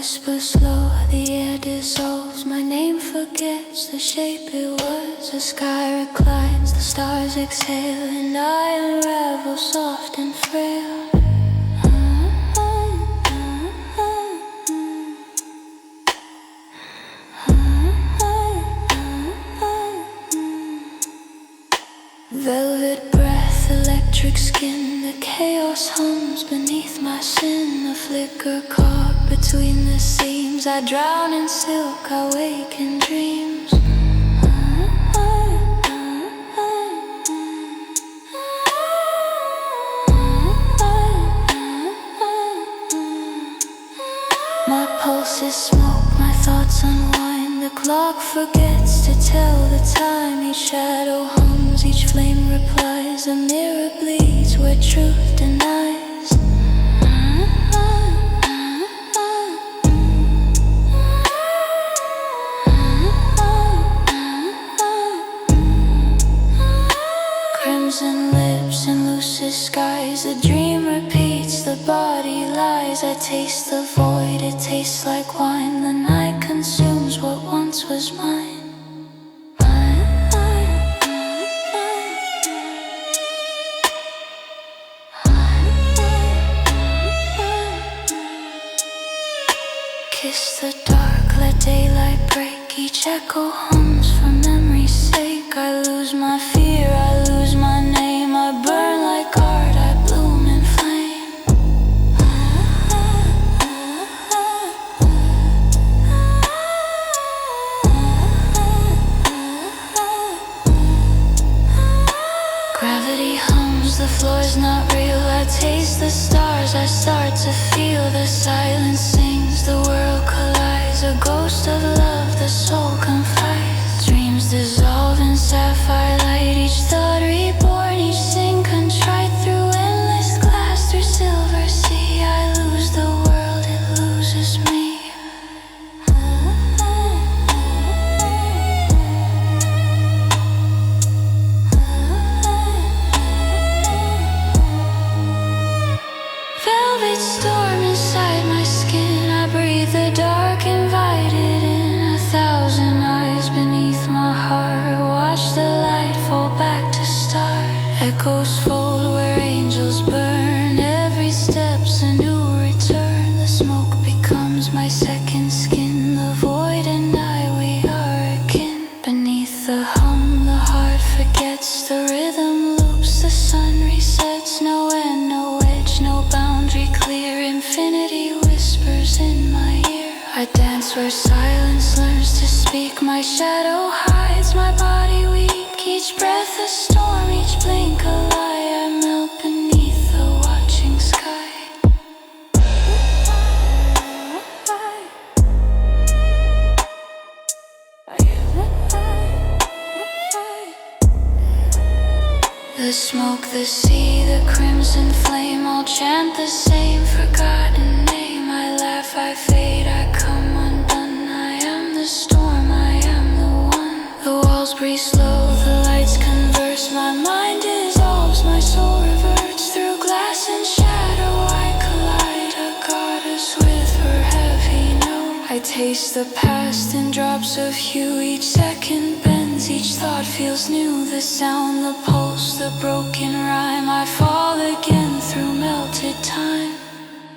whisper slow, the air dissolves. My name forgets the shape it was. The sky reclines, the stars exhale, and I unravel soft and frail. Velvet breath, electric skin, the chaos hums beneath my sin. A flicker caught between the seams, I drown in silk, I wake in dreams. My pulse is smoke, my thoughts unwind. The clock forgets to tell the time. Each shadow hums, each flame replies. A mirror bleeds where truth denies. Crimson lips and lucid skies. The dream repeats, the body lies. I taste the void, it tastes like wine. The night consumes what once was mine. Kiss the dark, let daylight break. Each echo hums for memory's sake. I lose my fear, I lose my name. I burn like art, I bloom in flame. Gravity hums, the floor's not real. I taste the stars, I start to feel. The silence sings, the world collides. A ghost of love, the soul confides. Dreams dissolve in sapphire light. Each thought reborn, each sin contrite. Through endless glass, through silver sea, I lose the world, it loses me. Velvet storm inside my skin. I breathe the dark, invited in. 1,000 eyes beneath my heart. Watch the light fall back to start. Echoes fold where angels burn. Every step's a new return. The smoke becomes my second skin. The void and I, we are akin. Beneath the hum, the heart forgets. The rhythm loops, the sun resets. No end, no edge, no boundary clear. Infinity whispers in my ear. I dance where silence learns to speak. My shadow hides, my body weak. Each breath a storm, each blink a lie. I melt beneath the watching sky. The smoke, the sea, the crimson flame, all chant the same forgotten name. I laugh, I fade, I come undone. I am the storm, I am the one. The walls breathe slow, the lights converse. My mind dissolves, my soul reverts. Through glass and shadow I collide. A goddess with her heavy note. I taste the past in drops of hue. Each second bends, each thought feels new. The sound, the pulse, the broken rhyme. I fall again through melted time.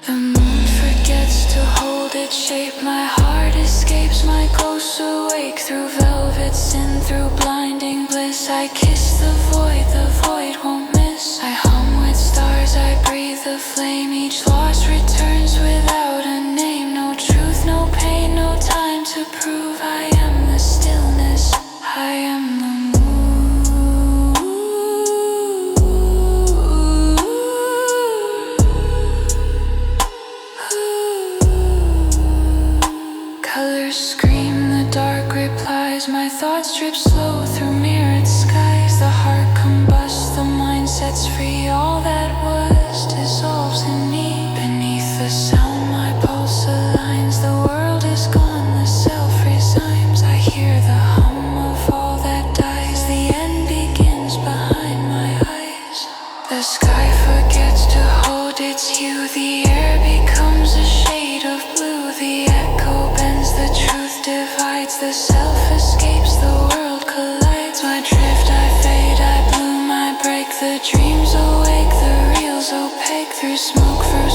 The moon forgets to hold its shape. My heart escapes, my ghosts awake. Through velvet sin, through blinding bliss. I kiss the void won't miss. I hum with stars, I breathe the flame. Each loss returns without a name. No truth, no pain, no time to prove. I am the stillness, I am the moon. Colors scream, the dark replies. My thoughts drip slow through mirrored skies. The heart combusts, the mind sets free. All that was dissolves in me. Beneath the sound, my pulse aligns. The world is gone, the self resigns. I hear the hum of all that dies. The end begins behind my eyes. The sky forgets to hold its hue. The air becomes a shade of blue. The divides, the self escapes, the world collides. I drift, I fade, I bloom, I break, the dreams awake, the reals opaque, through smoke, through